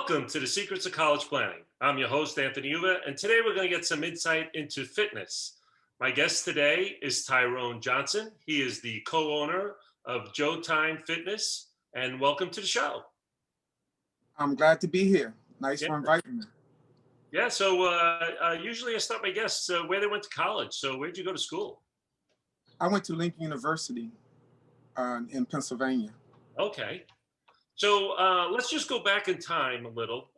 Welcome to the Secrets of College Planning. I'm your host, Anthony Uva, and today we're going to get some insight into fitness. My guest today is Tyrone Johnson. He is the co-owner of JoTyme Fitness, and welcome to the show. I'm glad to be here. Nice Yeah, for inviting me. Usually I start my guests where they went to college. So where'd you go to school? I went to Lincoln University in Pennsylvania. Okay. So let's just go back in time a little.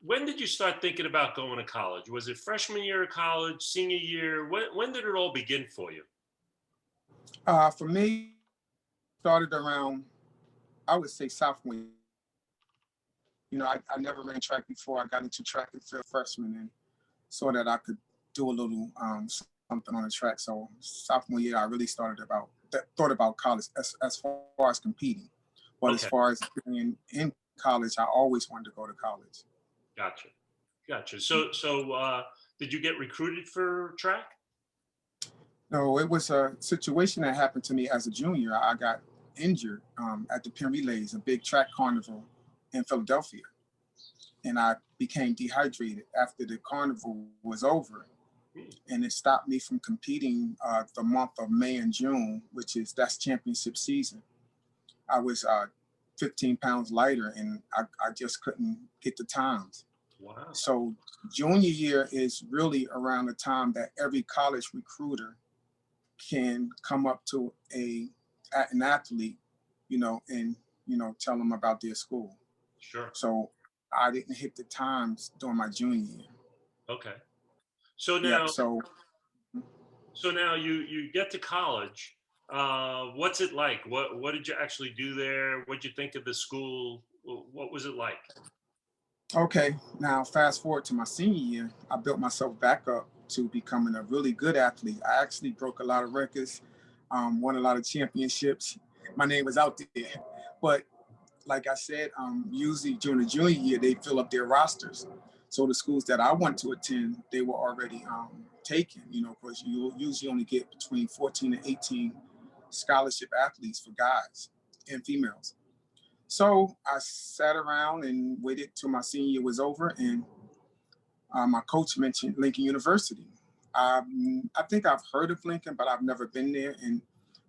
When did you start thinking about going to college? Was it freshman year of college, senior year? When did it all begin for you? For me, started around, I would say sophomore year. I never ran track before. I got into track and field freshman and so that I could do a little something on the track. So sophomore year, I really thought about college as far as competing. But as Okay, far as being in college, I always wanted to go to college. gotcha, gotcha. So did you get recruited for track? No, it was a situation that happened to me as a junior. I got injured at the Penn Relays, a big track carnival in Philadelphia. And I became dehydrated after the carnival was over. Hmm. And it stopped me from competing the month of May and June, that's championship season. I was 15 pounds lighter and I just couldn't get the times. Wow. So junior year is really around the time that every college recruiter can come up to an athlete, and tell them about their school. Sure. So I didn't hit the times during my junior year. Okay. So Yeah. now, So so now you get to college. What's it like? What did you actually do there? What did you think of the school? What was it like? okay, now fast forward to my senior year, I built myself back up to becoming a really good athlete. I actually broke a lot of records, won a lot of championships. My name was out there, but like I said, usually during the junior year, they fill up their rosters. So the schools that I want to attend, they were already taken, because you usually only get between 14 and 18 scholarship athletes for guys and females. So I sat around and waited till my senior year was over, and my coach mentioned Lincoln University. I think I've heard of Lincoln, but I've never been there. And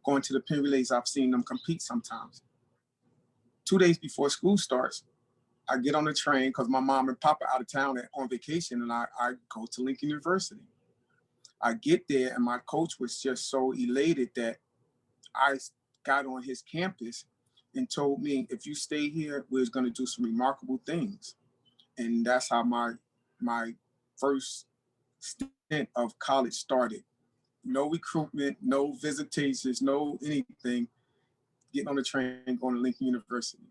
going to the Penn Relays, I've seen them compete sometimes. 2 days before school starts, I get on the train because my mom and papa out of town on vacation, and I go to Lincoln University. I get there, and my coach was just so elated that I got on his campus and told me, if you stay here, we're going to do some remarkable things. And that's how my first stint of college started. No recruitment, no visitations, no anything. Getting on the train, going to Lincoln University.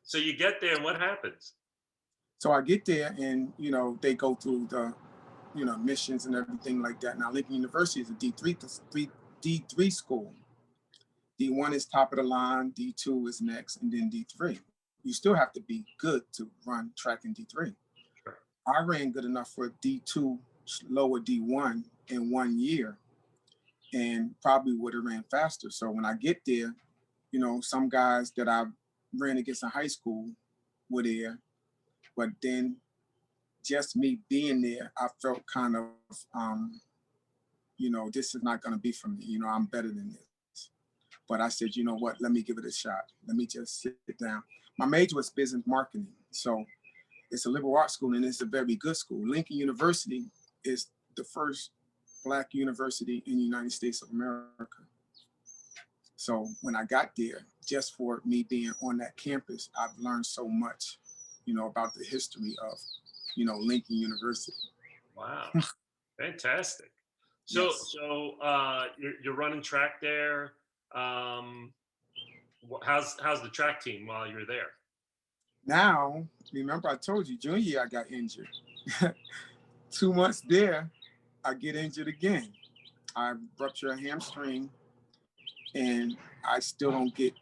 So you get there, and what happens? So I get there, and they go through the missions and everything like that. Now Lincoln University is a D3 school. D1 is top of the line, D2 is next, and then D3. You still have to be good to run track in D3. Sure. I ran good enough for D2, lower D1 in 1 year, and probably would have ran faster. So when I get there, some guys that I ran against in high school were there, but then just me being there, I felt kind of, this is not going to be for me. I'm better than this. But I said, you know what? Let me give it a shot. Let me just sit down. My major was business marketing. So it's a liberal arts school, and it's a very good school. Lincoln University is the first Black university in the United States of America. So when I got there, just for me being on that campus, I've learned so much, about the history of, Lincoln University. Wow, fantastic. So Yes. so you're running track there. Um, how's the track team while you're there? Now, remember I told you, junior year I got injured. 2 months there, I get injured again. I rupture a hamstring, and I still don't get,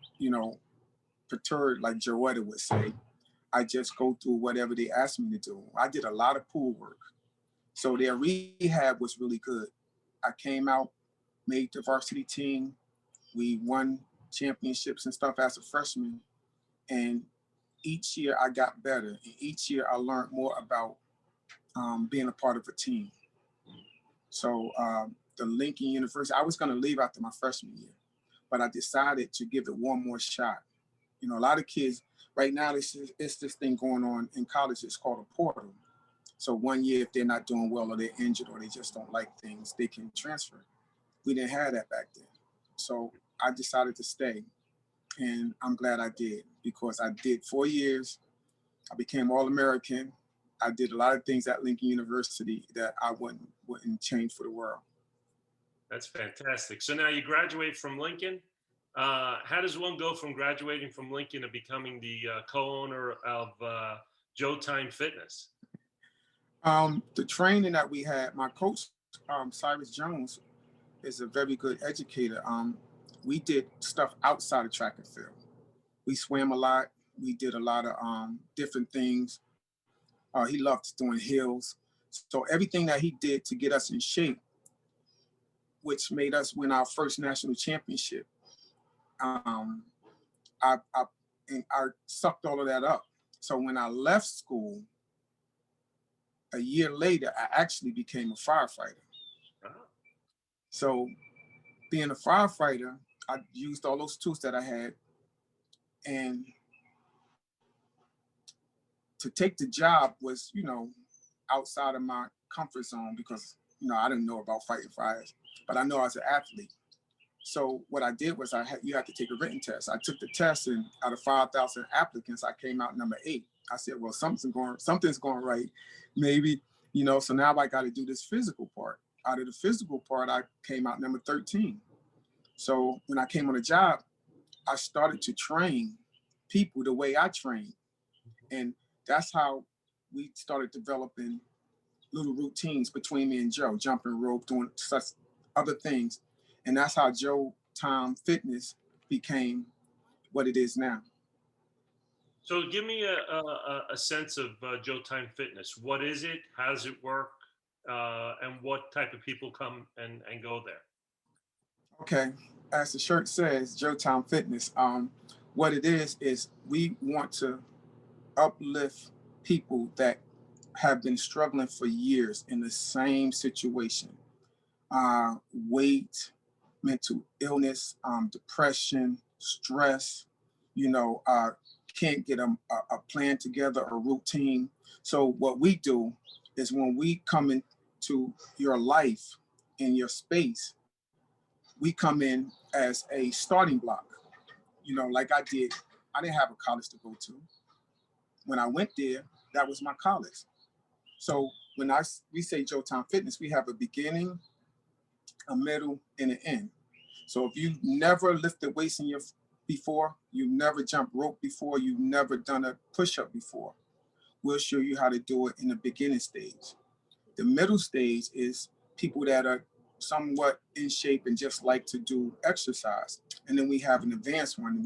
perturbed like Joetta would say. I just go through whatever they ask me to do. I did a lot of pool work. So their rehab was really good. I came out, made the varsity team. We won championships and stuff as a freshman. And each year I got better, and each year I learned more about being a part of a team. So the Lincoln University, I was going to leave after my freshman year, but I decided to give it one more shot. You know, a lot of kids right now, it's this thing going on in college. It's called a portal. So 1 year, if they're not doing well or they're injured or they just don't like things, they can transfer. We didn't have that back then. So I decided to stay, and I'm glad I did, because I did 4 years. I became All-American. I did a lot of things at Lincoln University that I wouldn't change for the world. That's fantastic. So now you graduate from Lincoln. How does one go from graduating from Lincoln to becoming the co-owner of JoTyme Fitness? The training that we had, my coach, Cyrus Jones, is a very good educator. We did stuff outside of track and field. We swam a lot. We did a lot of different things. He loved doing hills. So everything that he did to get us in shape, which made us win our first national championship, I sucked all of that up. So when I left school, a year later, I actually became a firefighter. So being a firefighter, I used all those tools that I had, and to take the job was, outside of my comfort zone, because, I didn't know about fighting fires, but I know I was an athlete. So what I did was you had to take a written test. I took the test, and out of 5,000 applicants, I came out number 8. I said, well, something's going right, maybe, so now I got to do this physical part. Out of the physical part, I came out number 13. So when I came on the job, I started to train people the way I train. And that's how we started developing little routines between me and Joe, jumping rope, doing such other things. And that's how JoTyme Fitness became what it is now. So give me a sense of JoTyme Fitness. What is it? How does it work? And what type of people come and go there? Okay, as the shirt says, JoTyme Fitness. What it is we want to uplift people that have been struggling for years in the same situation. Weight, mental illness, depression, stress, can't get a plan together, a routine. So what we do is, when we come into your life, in your space, we come in as a starting block. Like I did, I didn't have a college to go to. When I went there, that was my college. So when we say JoTyme Fitness, we have a beginning, a middle, and an end. So if you've never lifted weights before, you've never jumped rope before, you've never done a push-up before, we'll show you how to do it in the beginning stage. The middle stage is people that are somewhat in shape and just like to do exercise. And then we have an advanced one,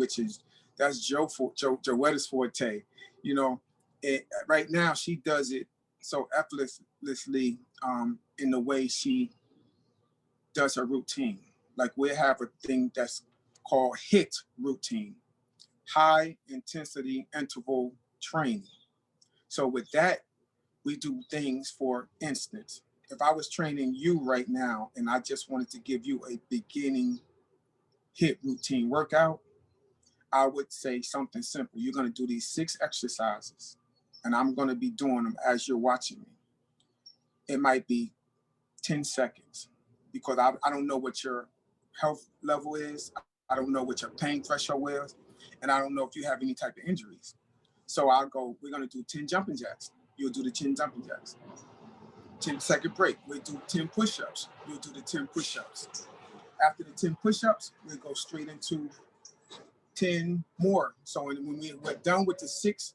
that's Joetta's forte. Right now she does it so effortlessly in the way she does her routine. Like, we have a thing that's called HIT routine, high intensity interval training. So with that, we do things, for instance, if I was training you right now and I just wanted to give you a beginning HIT routine workout, I would say something simple. You're going to do these 6 exercises, and I'm going to be doing them as you're watching me. It might be 10 seconds, because I don't know what your health level is. I don't know what your pain threshold is, and I don't know if you have any type of injuries. So I'll go, we're going to do 10 jumping jacks. You'll do the 10 jumping jacks. 10-second break. We'll do 10 push-ups. You'll do the 10 push-ups. After the 10 push-ups, we'll go straight into 10 more. So when we're done with the 6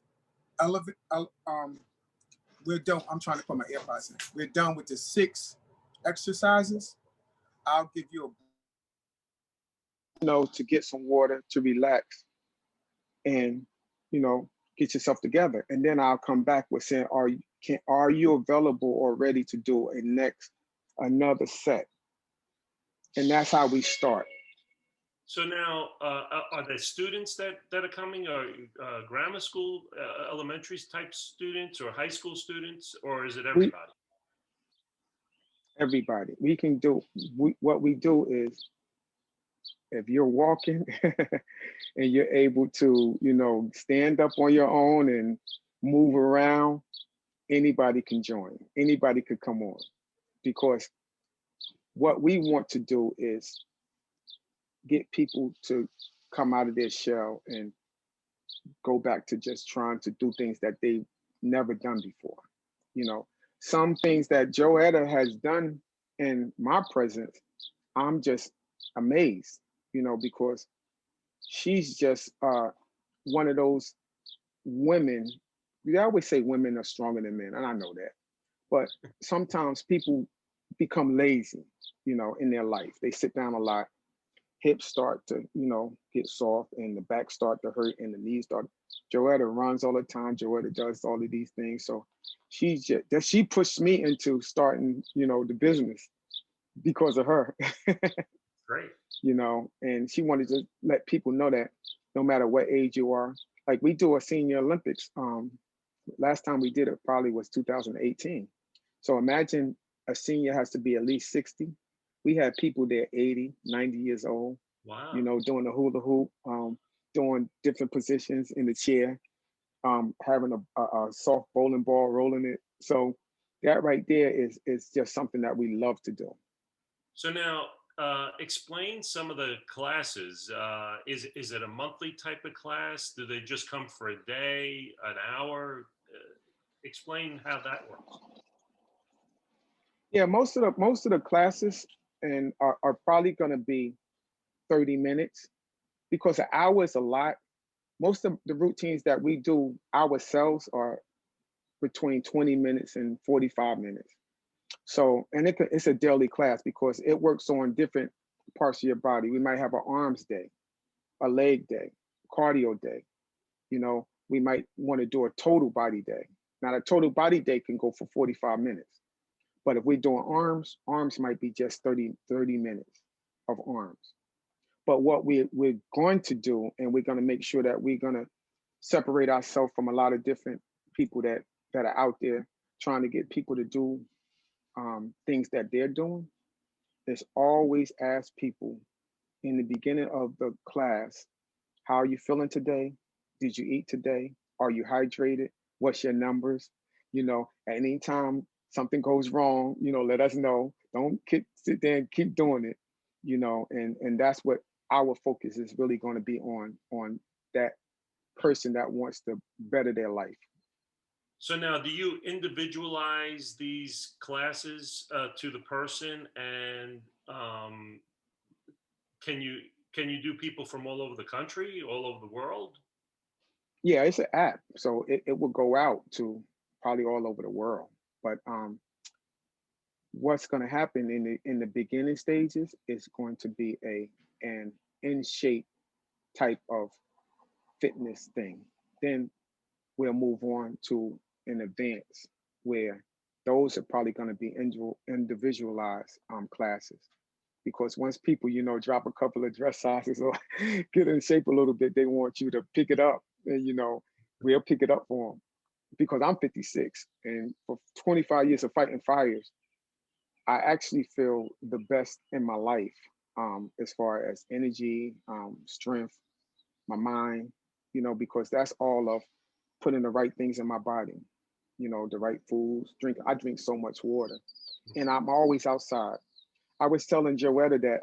we're done. I'm trying to put my AirPods in. We're done with the 6 exercises. I'll give you to get some water, to relax, and get yourself together. And then I'll come back with saying, are you available or ready to do another set? And that's how we start. So now, are there students that are coming, or grammar school, elementary type students, or high school students, or is it We everybody? everybody. We can do what we do is if you're walking and you're able to, stand up on your own and move around, anybody can join. Anybody could come on because what we want to do is get people to come out of their shell and go back to just trying to do things that they've never done before. You know, some things that Joetta has done in my presence, I'm just amazed, because she's just one of those women. We always say women are stronger than men, and I know that. But sometimes people become lazy, in their life. They sit down a lot, hips start to, get soft, and the back start to hurt, and the knees start. Joetta runs all the time. Joetta does all of these things. So she pushed me into starting, the business because of her. Great. And she wanted to let people know that no matter what age you are, like we do a senior Olympics. Last time we did it probably was 2018. So imagine a senior has to be at least 60. We had people there 80, 90 years old, Wow. doing the hula hoop, doing different positions in the chair, having a soft bowling ball, rolling it. So that right there is just something that we love to do. So now, explain some of the classes. Is it a monthly type of class? Do they just come for a day, an hour? Explain how that works. Yeah, most of the classes and are probably going to be 30 minutes because an hour is a lot. Most of the routines that we do ourselves are between 20 minutes and 45 minutes. So, and it's a daily class because it works on different parts of your body. We might have an arms day, a leg day, cardio day. We might want to do a total body day. Now, the total body day can go for 45 minutes. But if we're doing arms might be just 30 minutes of arms. But what we're going to do, and we're going to make sure that we're going to separate ourselves from a lot of different people that are out there trying to get people to do things that they're doing, is always ask people in the beginning of the class, how are you feeling today? Did you eat today? Are you hydrated? What's your numbers? Anytime something goes wrong, let us know. Don't sit there and keep doing it, and that's what our focus is really going to be on that person that wants to better their life. So now, do you individualize these classes to the person, and can you can you do people from all over the country, all over the world? Yeah, it's an app, so it will go out to probably all over the world. But what's going to happen in the beginning stages is going to be an in shape type of fitness thing. Then we'll move on to an advance where those are probably going to be individualized classes. Because once people, drop a couple of dress sizes or get in shape a little bit, they want you to pick it up, and we'll pick it up for them. Because I'm 56, and for 25 years of fighting fires, I actually feel the best in my life, as far as energy, strength, my mind, because that's all of putting the right things in my body, the right foods. I drink so much water, and I'm always outside. I was telling Joetta that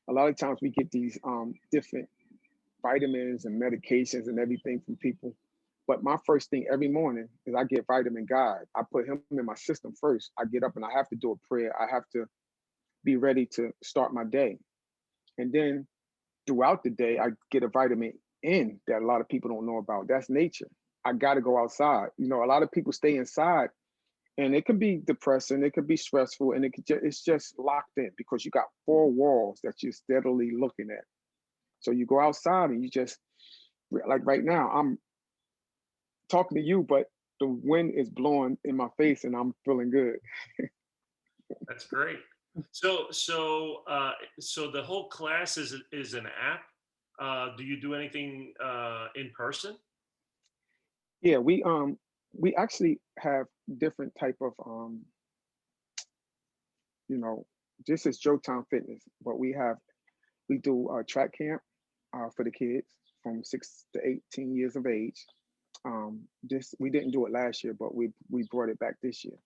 a lot of times we get these different vitamins and medications and everything from people. But my first thing every morning is I get vitamin guide. I put him in my system first. I get up and I have to do a prayer. I have to be ready to start my day. And then throughout the day, I get a vitamin in that a lot of people don't know about. That's nature. I got to go outside. A lot of people stay inside, and it can be depressing. It could be stressful, and it's just locked in because you got four walls that you're steadily looking at. So you go outside and you just, like right now, I'm talking to you, but the wind is blowing in my face and I'm feeling good. That's great. So the whole class is an app. Do you do anything in person? Yeah, we actually have different type of you know, this is JoTyme Fitness, but we do track camp for the kids from 6 to 18 years of age. This we didn't do it last year, but we brought it back this year,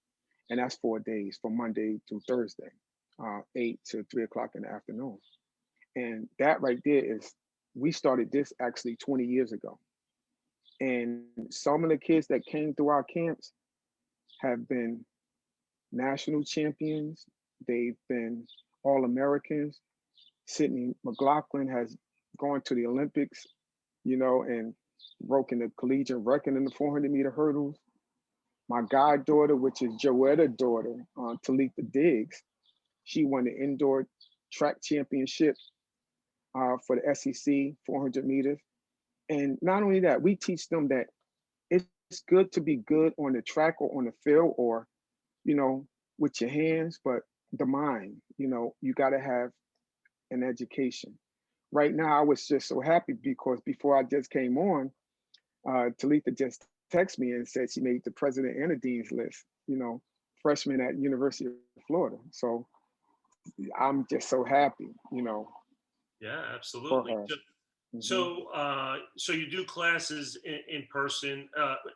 and that's 4 days from Monday to Thursday, 8 to 3 o'clock in the afternoon. And that right there is we started this actually 20 years ago, and some of the kids that came through our camps have been national champions. They've been all Americans. Sydney McLaughlin has gone to the Olympics, and broken the collegiate record in the 400-meter hurdles. My goddaughter, which is Joetta's daughter, Talitha Diggs, she won the indoor track championship for the SEC 400 meters. And not only that, we teach them that it's good to be good on the track or on the field or, you know, with your hands, but the mind, you got to have an education. Right now, I was just so happy because before I just came on, Talitha just texted me and said she made the president and the dean's list, freshman at University of Florida. So I'm just so happy, Yeah, for absolutely. her. So, Hmm. so you do classes in person.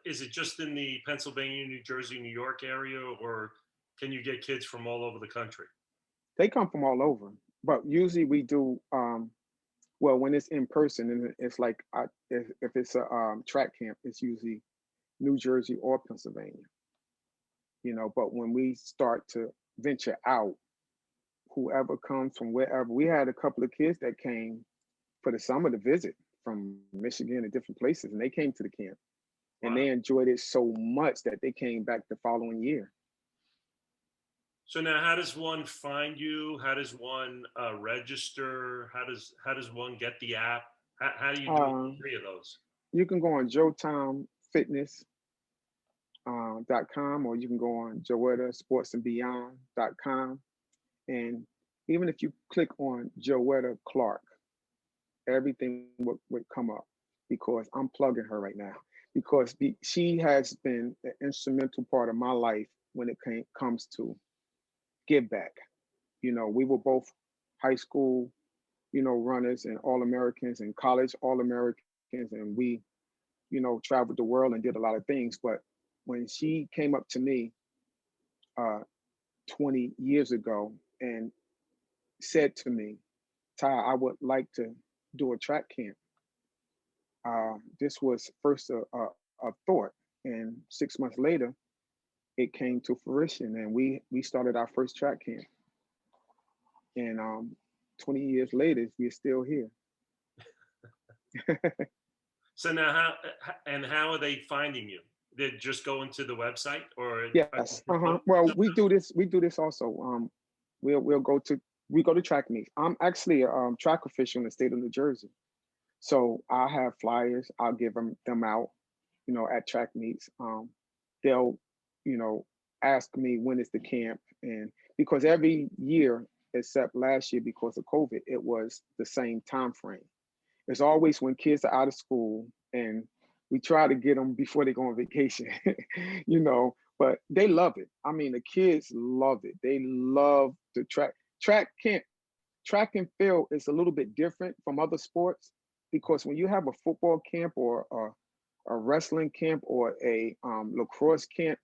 Is it just in the Pennsylvania, New Jersey, New York area, or can you get kids from all over the country? They come from all over, but usually we do, well, when it's in person, and it's like if it's a track camp, it's usually New Jersey or Pennsylvania, but when we start to venture out, whoever comes from wherever, we had a couple of kids that came for the summer to visit from Michigan and different places, and they came to the camp and Wow. they enjoyed it so much that they came back the following year. So now, how does one find you? How does one register? How does one get the app? How do you do all Uh, three of those? you can go on JoTymeFitness.com, or you can go on JoettaSportsandBeyond.com. And even if you click on Joetta Clark, everything would come up because I'm plugging her right now because she has been an instrumental part of my life when it comes to give back. We were both high school, runners and all Americans and college all Americans, and we, traveled the world and did a lot of things. But when she came up to me uh, 20 years ago and said to me, Ty, I would like to do a track camp. This was first a thought, and 6 months later, it came to fruition, and we started our first track camp. And 20 years later, we're still here. So now, how are they finding you? They just go into the website, or are Yes. you promoting Well, yourself? we do this. We do this also. We'll go to we go to track meets. I'm actually a track official in the state of New Jersey, so I have flyers. I'll give them out, at track meets. They'll, you know, ask me when is the camp, and because every year except last year because of COVID, it was the same time frame. It's always when kids are out of school, and we try to get them before they go on vacation, but they love it. I mean, the kids love it. They love the track camp. Track and field is a little bit different from other sports because when you have a football camp or a wrestling camp or a lacrosse camp,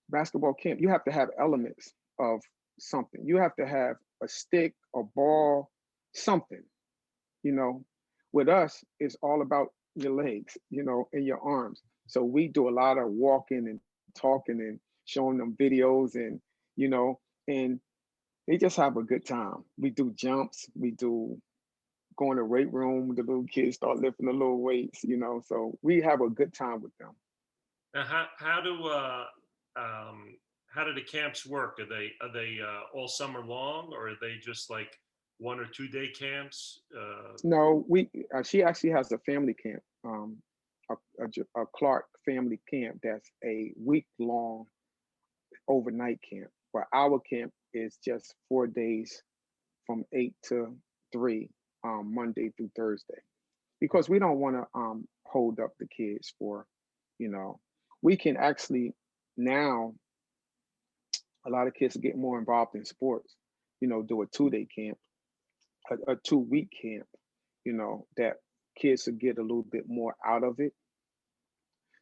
basketball camp, you have to have elements of something. You have to have a stick, a ball, something, you know. With us, it's all about your legs, and your arms. So we do a lot of walking and talking and showing them videos, and they just have a good time. We do jumps, we do go in the weight room, the little kids start lifting the little weights, so we have a good time with them. Now, how do the camps work? Are they all summer long, or are they just like 1 or 2 day camps? No, she actually has a family camp, a Clark family camp that's a week long overnight camp. But our camp is just 4 days from 8 to 3, Monday through Thursday, because we don't want to hold up the kids for, you know, we can actually now, a lot of kids are getting more involved in sports, do a 2 day camp, a 2 week camp, that kids will get a little bit more out of it.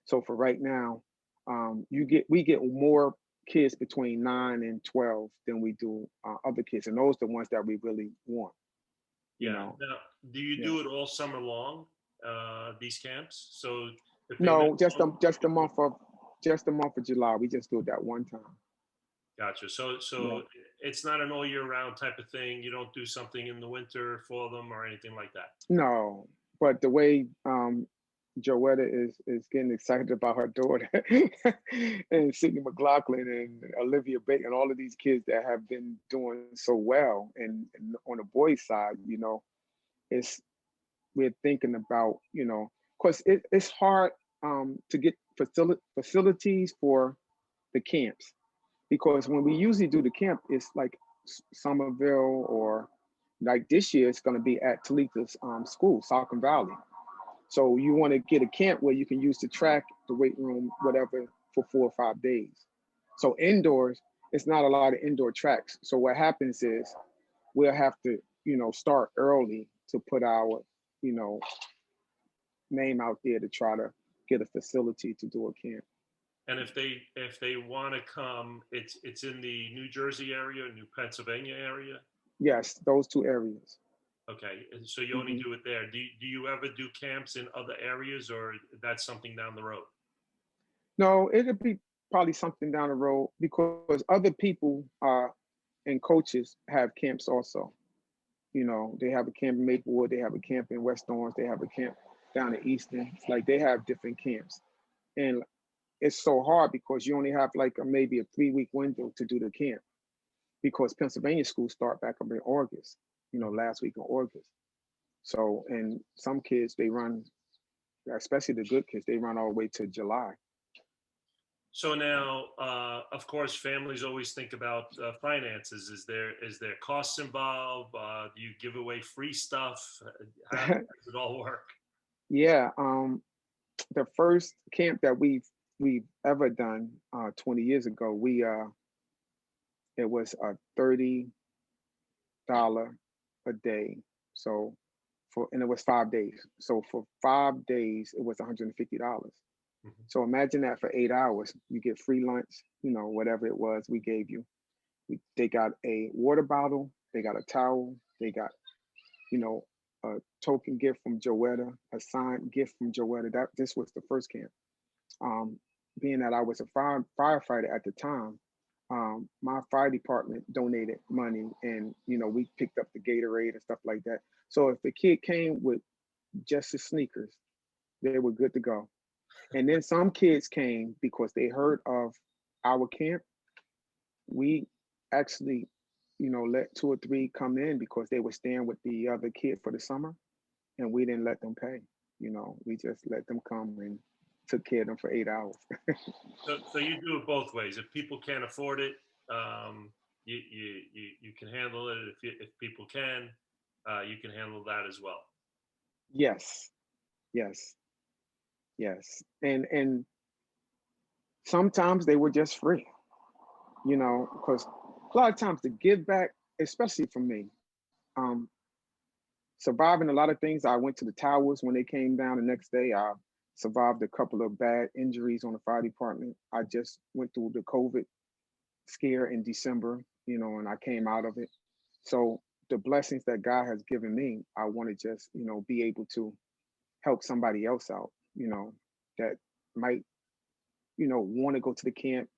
So for right now, we get more kids between 9 and 12 than we do other kids, and those are the ones that we really want. You Yeah. know, Now, do you yeah. do it all summer long? These camps. So if they miss No, just one, the month of July. We just do it that one time. gotcha. So Yeah. it's not an all year round type of thing. You don't do something in the winter for them or anything like that. No, but the way Joetta is getting excited about her daughter and Sydney McLaughlin and Olivia Bacon, all of these kids that have been doing so well, and on the boys' side, it's we're thinking about, because it's hard to get facilities for the camps, because when we usually do the camp, it's like Somerville, or like this year, it's going to be at Talika's school, Salcombe Valley. So you want to get a camp where you can use the track, the weight room, whatever, for 4 or 5 days. So indoors, it's not a lot of indoor tracks. So what happens is we'll have to, start early to put our, you know, name out there to try to get a facility to do a camp. And if they want to come, it's in the New Jersey area, New Pennsylvania area. Yes, those two areas. Okay, and so you only Hmm. do it there. Do you ever do camps in other areas, or that's something down the road? No, it'll be probably something down the road, because other people and coaches have camps also. They have a camp in Maplewood, they have a camp in West Orange, they have a camp down in Easton. It's like they have different camps. And it's so hard because you only have like maybe a 3 week window to do the camp, because Pennsylvania schools start back up in August, last week in August. So, and some kids, they run, especially the good kids, they run all the way to July. So now, of course, families always think about finances. Is there costs involved? Do you give away free stuff? How does it all work? Yeah. The first camp that we've ever done 20 years ago, we it was a $30 a day. So and it was 5 days. So for 5 days, it was $150. Mhm. So imagine that for 8 hours, you get free lunch, whatever it was we gave you. They got a water bottle, they got a towel, they got, you know, a token gift from Joetta, a signed gift from Joetta. That this was the first camp. Um, Being that I was a firefighter at the time, my fire department donated money, and we picked up the Gatorade and stuff like that. So if the kid came with just his sneakers, they were good to go. And then some kids came because they heard of our camp. We actually, let two or three come in because they were staying with the other kid for the summer, and we didn't let them pay. We just let them come and took care of them for 8 hours. So you do it both ways. If people can't afford it, you can handle it. If people can, you can handle that as well. Yes, yes, yes. And sometimes they were just free, because a lot of times the give back, especially for me, um, surviving a lot of things. I went to the towers when they came down the next day. I survived a couple of bad injuries on the fire department. I just went through the COVID scare in December, and I came out of it. So the blessings that God has given me, I want to just, be able to help somebody else out, that might, want to go to the camp,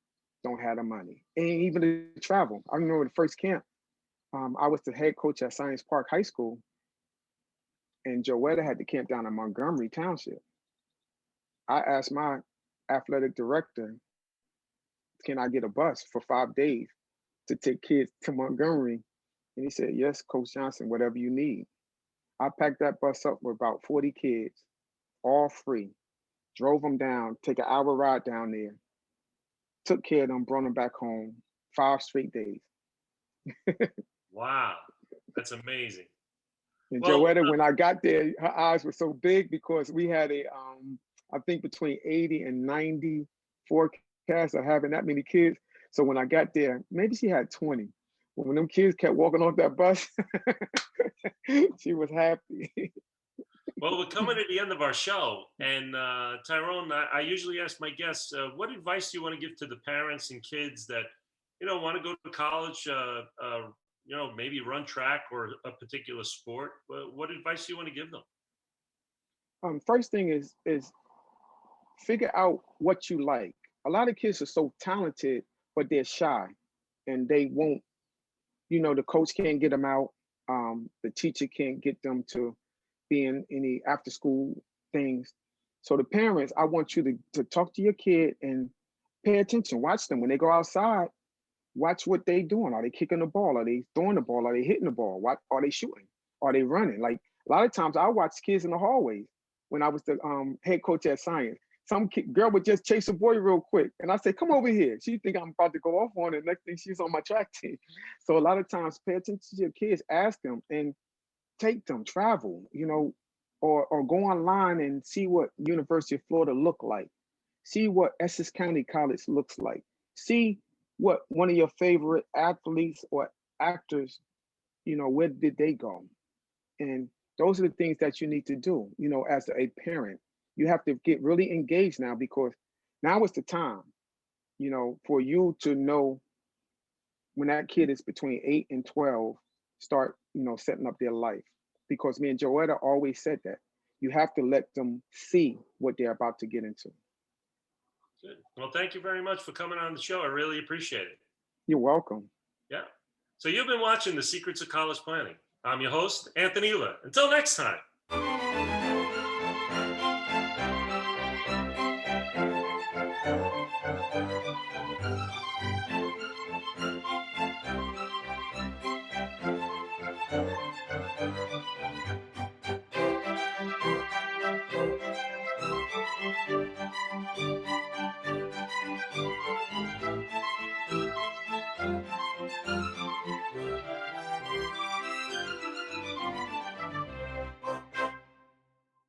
don't have the money. And even to travel. I remember the first camp, I was the head coach at Science Park High School, and Joetta had the camp down in Montgomery Township. I asked my athletic director, can I get a bus for 5 days to take kids to Montgomery? And he said, yes, Coach Johnson, whatever you need. I packed that bus up with about 40 kids, all free, drove them down, take an hour ride down there, took care of them, brought them back home 5 straight days. Wow, that's amazing. And Well, Joetta, when I got there, her eyes were so big because we had I think between 80 and 90 forecasts of having that many kids. So when I got there, maybe she had 20. When them kids kept walking off that bus, she was happy. well, we're coming to the end of our show, and Tyrone, I usually ask my guests, what advice do you want to give to the parents and kids that want to go to college, maybe run track or a particular sport? What advice do you want to give them? First thing is figure out what you like. A lot of kids are so talented, but they're shy, and they won't. The coach can't get them out. The teacher can't get them to be in any after school things. So the parents, I want you to talk to your kid and pay attention. Watch them when they go outside. Watch what they doing. Are they kicking the ball? Are they throwing the ball? Are they hitting the ball? What are they shooting? Are they running? Like a lot of times, I watch kids in the hallways when I was the head coach at science. Some girl would just chase a boy real quick, and I say, "Come over here." She think I'm about to go off on it. Next thing, she's on my track team. So a lot of times, pay attention to your kids. Ask them and take them. Travel. Or go online and see what University of Florida look like. See what Essex County College looks like. See what one of your favorite athletes or actors, where did they go? And those are the things that you need to do, as a parent. You have to get really engaged now because now is the time, for you to know when that kid is between 8 and 12, start, setting up their life. Because me and Joetta always said that. You have to let them see what they're about to get into. Good. Well, thank you very much for coming on the show. I really appreciate it. You're welcome. Yeah. So you've been watching The Secrets of College Planning. I'm your host, Anthony Uva. Until next time.